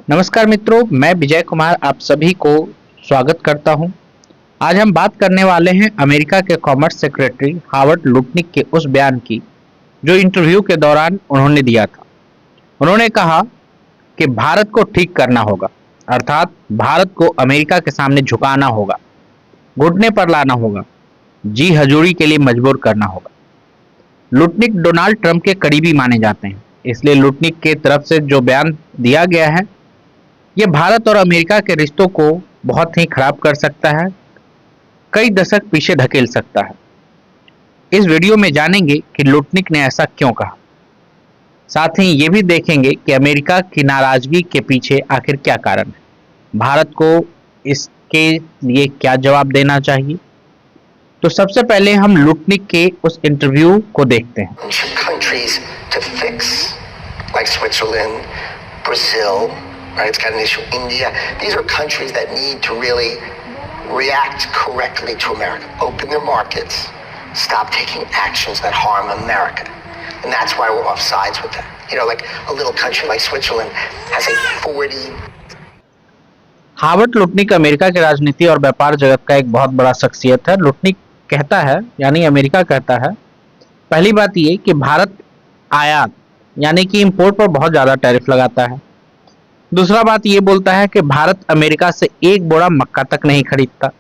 नमस्कार मित्रों, मैं विजय कुमार आप सभी को स्वागत करता हूं। आज हम बात करने वाले हैं अमेरिका के कॉमर्स सेक्रेटरी हावर्ड लुटनिक के उस बयान की जो इंटरव्यू के दौरान उन्होंने दिया था। उन्होंने कहा कि भारत को ठीक करना होगा, अर्थात भारत को अमेरिका के सामने झुकाना होगा, घुटने पर लाना होगा, जी हजूरी के लिए मजबूर करना होगा। लुटनिक डोनाल्ड ट्रंप के करीबी माने जाते हैं, इसलिए लुटनिक के तरफ से जो बयान दिया गया है ये भारत और अमेरिका के रिश्तों को बहुत ही खराब कर सकता है, कई दशक पीछे धकेल सकता है। इस वीडियो में जानेंगे कि लुटनिक ने ऐसा क्यों कहा। साथ ही ये भी देखेंगे कि अमेरिका की नाराजगी के पीछे आखिर क्या कारण है, भारत को इसके लिए क्या जवाब देना चाहिए। तो सबसे पहले हम लुटनिक के उस इंटरव्यू को देखते हैं। Countries to fix, like Switzerland, Brazil, right? It's got an issue. India. These are countries that need to really react correctly to America. Open their markets. Stop taking actions that harm America. And that's why we're off sides with that. You know, like a little country like Switzerland has a 40. Howard Lutnick America के राजनीति और व्यापार जगत का एक बहुत बड़ा शख्सियत है। लुटनिक कहता है, यानी अमेरिका कहता है, पहली बात ये कि भारत आयात यानी कि इंपोर्ट पर बहुत ज़्यादा टैरिफ लगाता है। दूसरा बात ये बोलता है कि भारत अमेरिका से एक बोरा मक्का तक नहीं खरीदता।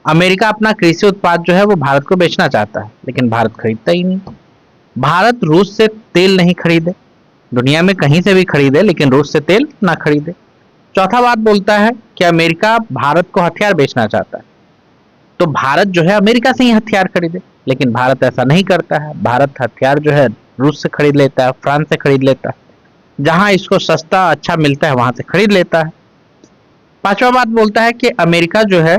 अमेरिका अपना कृषि उत्पाद जो है वो भारत को बेचना चाहता है, लेकिन भारत खरीदता ही नहीं। भारत रूस से तेल नहीं खरीदे, दुनिया में कहीं से भी खरीदे, लेकिन रूस से तेल ना खरीदे। चौथा बात बोलता है कि अमेरिका भारत को हथियार बेचना चाहता है, तो भारत जो है अमेरिका से ही हथियार खरीदे, लेकिन भारत ऐसा नहीं करता है। भारत हथियार जो है रूस से खरीद लेता है, फ्रांस से खरीद लेता है, जहां इसको सस्ता अच्छा मिलता है वहां से खरीद लेता है। पांचवा बात बोलता है कि अमेरिका जो है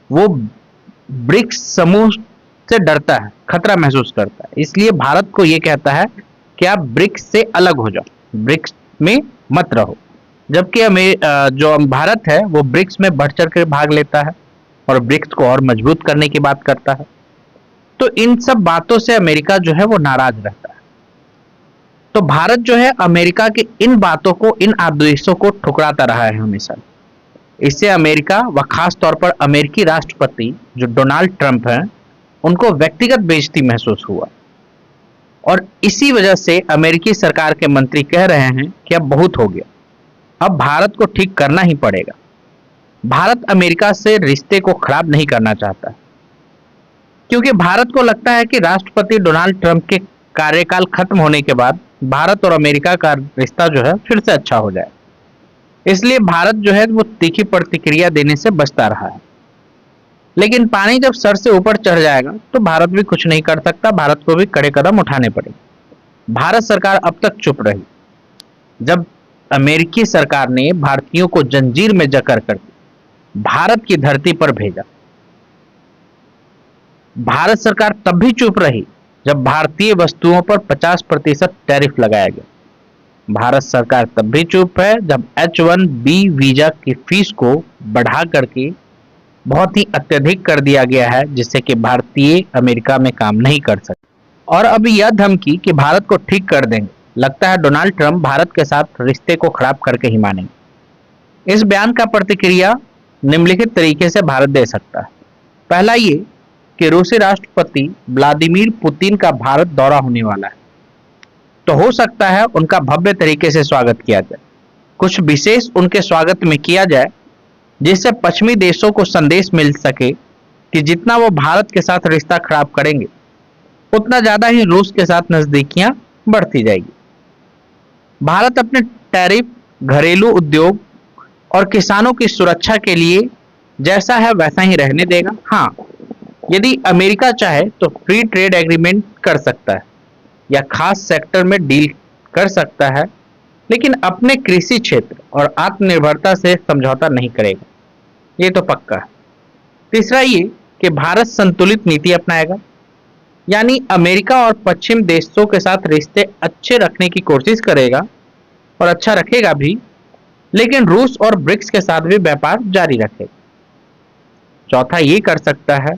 वो ब्रिक्स समूह से डरता है, खतरा महसूस करता है, इसलिए भारत को ये कहता है कि आप ब्रिक्स से अलग हो जाओ, ब्रिक्स में मत रहो। जबकि जो भारत है वो ब्रिक्स में बढ़ चढ़ कर भाग लेता है और ब्रिक्स को और मजबूत करने की बात करता है। तो इन सब बातों से अमेरिका जो है वो नाराज रहता है। तो भारत जो है अमेरिका की इन बातों को, इन आदेशों को ठुकराता रहा है हमेशा। इससे अमेरिका व खास तौर पर अमेरिकी राष्ट्रपति जो डोनाल्ड ट्रंप हैं, उनको व्यक्तिगत बेइज्जती महसूस हुआ और इसी वजह से अमेरिकी सरकार के मंत्री कह रहे हैं कि अब बहुत हो गया, अब भारत को ठीक करना ही पड़ेगा। भारत अमेरिका से रिश्ते को खराब नहीं करना चाहता, क्योंकि भारत को लगता है कि राष्ट्रपति डोनाल्ड ट्रंप के कार्यकाल खत्म होने के बाद भारत और अमेरिका का रिश्ता जो है फिर से अच्छा हो जाए। इसलिए भारत जो है वो तीखी प्रतिक्रिया देने से बचता रहा है। लेकिन पानी जब सर से ऊपर चढ़ जाएगा तो भारत भी कुछ नहीं कर सकता, भारत को भी कड़े कदम उठाने पड़ेंगे। भारत सरकार अब तक चुप रही, जब अमेरिकी सरकार ने भारतीयों को जंजीर में जकड़ कर भारत की धरती पर भेजा। भारत सरकार तब भी चुप रही जब भारतीय वस्तुओं पर 50% टैरिफ लगाया गया। भारत सरकार तब भी चुप है जब H-1B वीजा की फीस को बढ़ा करके बहुत ही अत्यधिक कर दिया गया है, जिससे कि भारतीय अमेरिका में काम नहीं कर सकते। और अब यह धमकी कि भारत को ठीक कर देंगे, लगता है डोनाल्ड ट्रंप भारत के साथ रिश्ते को खराब करके ही मानेंगे। इस बयान का प्रतिक्रिया निम्नलिखित तरीके से भारत दे सकता है। पहला ये कि रूसी राष्ट्रपति व्लादिमीर पुतिन का भारत दौरा होने वाला है, तो हो सकता है उनका भव्य तरीके से स्वागत किया जाए, कुछ विशेष उनके स्वागत में किया जाए, जिससे पश्चिमी देशों को संदेश मिल सके कि जितना वो भारत के साथ रिश्ता खराब करेंगे उतना ज्यादा ही रूस के साथ नजदीकियां बढ़ती जाएगी। भारत अपने टैरिफ, घरेलू उद्योग और किसानों की सुरक्षा के लिए जैसा है वैसा ही रहने देगा। हाँ, यदि अमेरिका चाहे तो फ्री ट्रेड एग्रीमेंट कर सकता है या खास सेक्टर में डील कर सकता है, लेकिन अपने कृषि क्षेत्र और आत्मनिर्भरता से समझौता नहीं करेगा, ये तो पक्का है। तीसरा ये कि भारत संतुलित नीति अपनाएगा, यानी अमेरिका और पश्चिम देशों के साथ रिश्ते अच्छे रखने की कोशिश करेगा और अच्छा रखेगा भी, लेकिन रूस और ब्रिक्स के साथ भी व्यापार जारी रखेगा। चौथा ये कर सकता है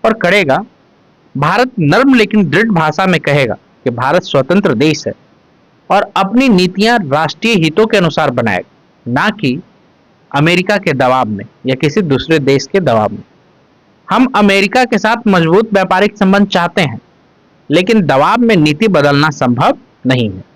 और करेगा, भारत नर्म लेकिन दृढ़ भाषा में कहेगा कि भारत स्वतंत्र देश है और अपनी नीतियां राष्ट्रीय हितों के अनुसार बनाएगा। ना कि अमेरिका के दबाव में या किसी दूसरे देश के दबाव में। हम अमेरिका के साथ मजबूत व्यापारिक संबंध चाहते हैं, लेकिन दबाव में नीति बदलना संभव नहीं है।